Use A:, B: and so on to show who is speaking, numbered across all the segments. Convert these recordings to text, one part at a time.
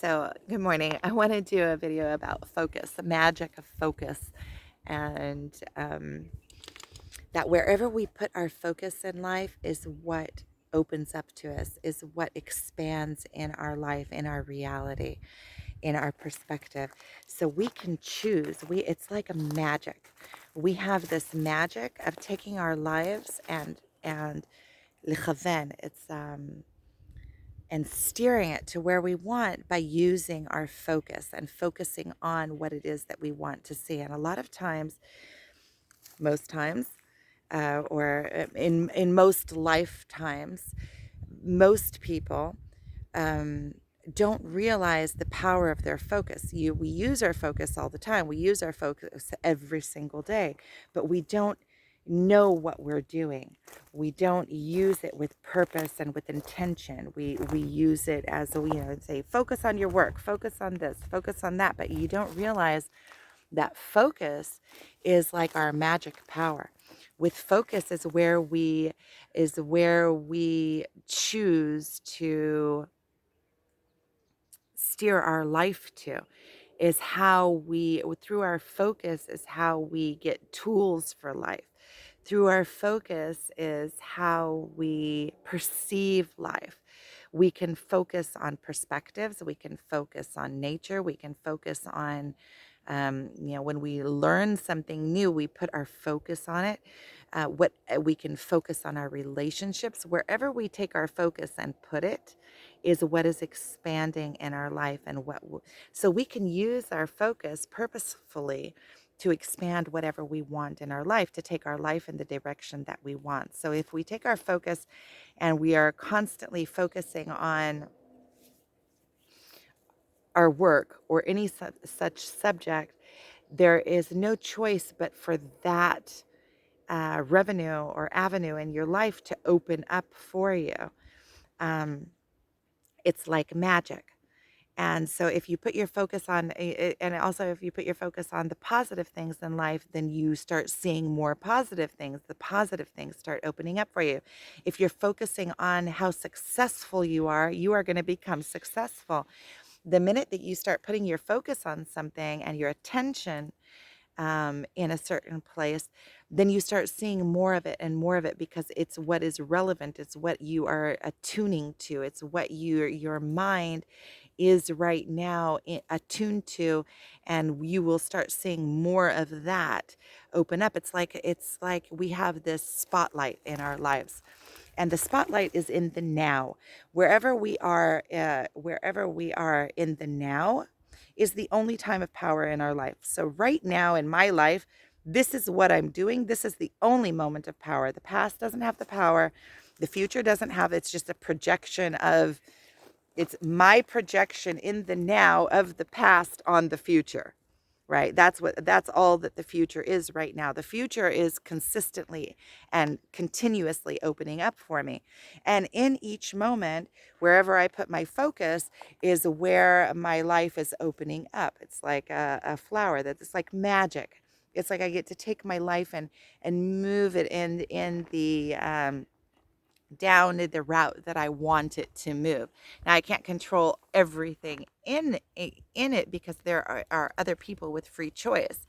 A: So, good morning. I want to do a video about focus, the magic of focus, and that wherever we put our focus in life is what opens up to us, is what expands in our life, in our reality, in our perspective. So we can choose. It's like a magic. We have this magic of taking our lives and lichaven. It's and steering it to where we want by using our focus and focusing on what it is that we want to see. And a lot of times, most times, or in most lifetimes, most people um, don't realize the power of their focus. We use our focus all the time. We use our focus every single day, but we don't know what we're doing. We don't use it with purpose and with intention. We use it as say focus on your work, focus on this, focus on that, but you don't realize that focus is like our magic power. With focus is where we choose to steer our life to, is how we, through our focus is how we get tools for life. Through our focus is how we perceive life. We can focus on perspectives, we can focus on nature, we can focus on when we learn something new, we put our focus on it. What we can focus on our relationships. Wherever we take our focus and put it, is what is expanding in our life, and so we can use our focus purposefully to expand whatever we want in our life, to take our life in the direction that we want. So if we take our focus and we are constantly focusing on our work or any such subject, there is no choice but for that revenue or avenue in your life to open up for you. Um, it's like magic. And so if you put your focus on, and also if you put your focus on the positive things in life, then you start seeing more positive things. The positive things start opening up for you. If you're focusing on how successful you are going to become successful. The minute that you start putting your focus on something and your attention in a certain place, then you start seeing more of it and more of it, because it's what is relevant. It's what you are attuning to. It's what your mind is right now attuned to, and you will start seeing more of that open up. It's like we have this spotlight in our lives, and the spotlight is in the now. Wherever we are in the now is the only time of power in our life. So right now in my life, this is what I'm doing. This is the only moment of power. The past doesn't have the power. The future doesn't have. It's just a projection of, it's my projection in the now of the past on the future, right? That's all that the future is right now. The future is consistently and continuously opening up for me. And in each moment, wherever I put my focus is where my life is opening up. It's like a flower that's like magic. It's like I get to take my life and move it in the down the route that I want it to move. Now I can't control everything in it, because there are other people with free choice,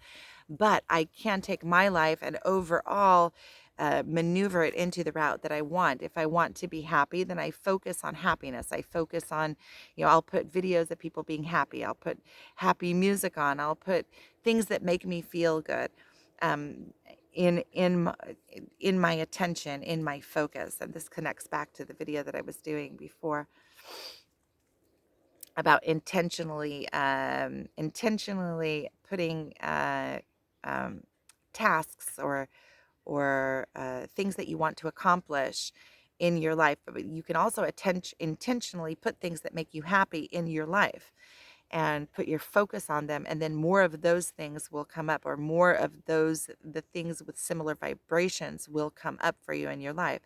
A: but I can take my life and overall maneuver it into the route that I want. If I want to be happy, then I focus on happiness. I focus on, I'll put videos of people being happy. I'll put happy music on. I'll put things that make me feel good. Um, in my attention, in my focus. And this connects back to the video that I was doing before about intentionally putting um, tasks or things that you want to accomplish in your life. But you can also intentionally put things that make you happy in your life and put your focus on them, and then more of those things will come up, or more of the things with similar vibrations will come up for you in your life.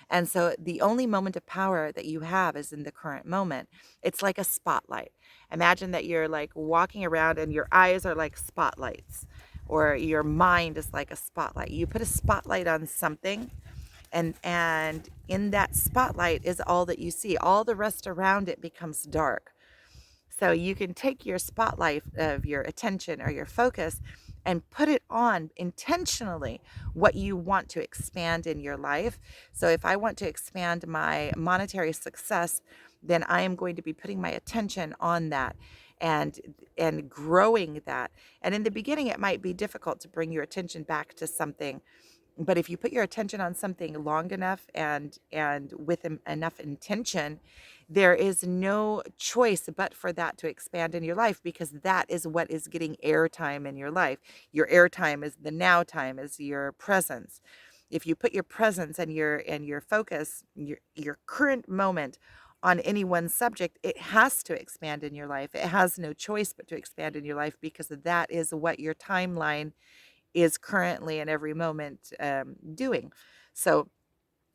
A: And so the only moment of power that you have is in the current moment. It's like a spotlight. Imagine that you're like walking around and your eyes are like spotlights, or your mind is like a spotlight. You put a spotlight on something, and in that spotlight is all that you see. All the rest around it becomes dark. So you can take your spotlight of your attention or your focus and put it on intentionally what you want to expand in your life. So if I want to expand my monetary success, then I am going to be putting my attention on that and growing that. And in the beginning it might be difficult to bring your attention back to something, but if you put your attention on something long enough and with enough intention, there is no choice but for that to expand in your life, because that is what is getting airtime in your life. Your airtime is the now time, is your presence. If you put your presence and your focus, your current moment on any one subject, it has to expand in your life. It has no choice but to expand in your life, because that is what your timeline is currently in every moment doing. So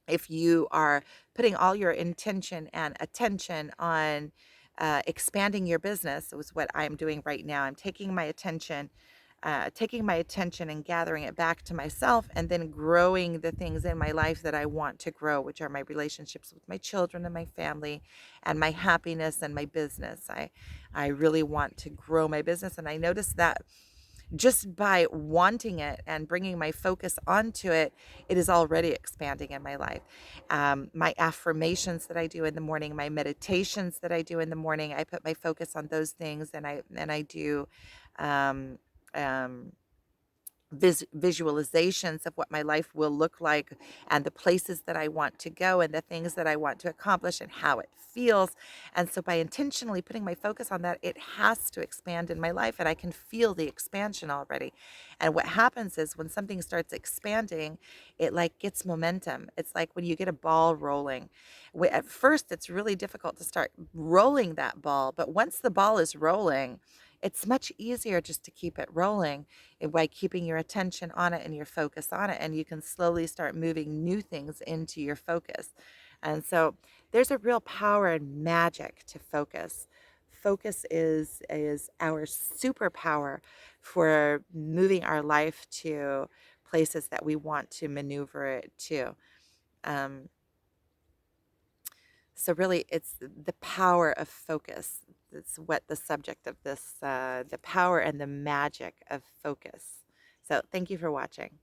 A: if you are putting all your intention and attention on expanding your business, is what I'm doing right now. I'm taking my attention and gathering it back to myself, and then growing the things in my life that I want to grow, which are my relationships with my children and my family, and my happiness and my business. I really want to grow my business, and I noticed that just by wanting it and bringing my focus onto it, it is already expanding in my life. My affirmations that I do in the morning, my meditations that I do in the morning, I put my focus on those things, and I do um, um, visualizations of what my life will look like, and the places that I want to go, and the things that I want to accomplish, and how it feels. And so by intentionally putting my focus on that, it has to expand in my life, and I can feel the expansion already. And what happens is when something starts expanding, it like gets momentum. It's like when you get a ball rolling. At first it's really difficult to start rolling that ball, but once the ball is rolling, it's much easier just to keep it rolling by keeping your attention on it and your focus on it. And you can slowly start moving new things into your focus. And so there's a real power and magic to focus. Focus is our superpower for moving our life to places that we want to maneuver it to. Um, so really, it's the power of focus. That's what the subject of this, the power and the magic of focus. So thank you for watching.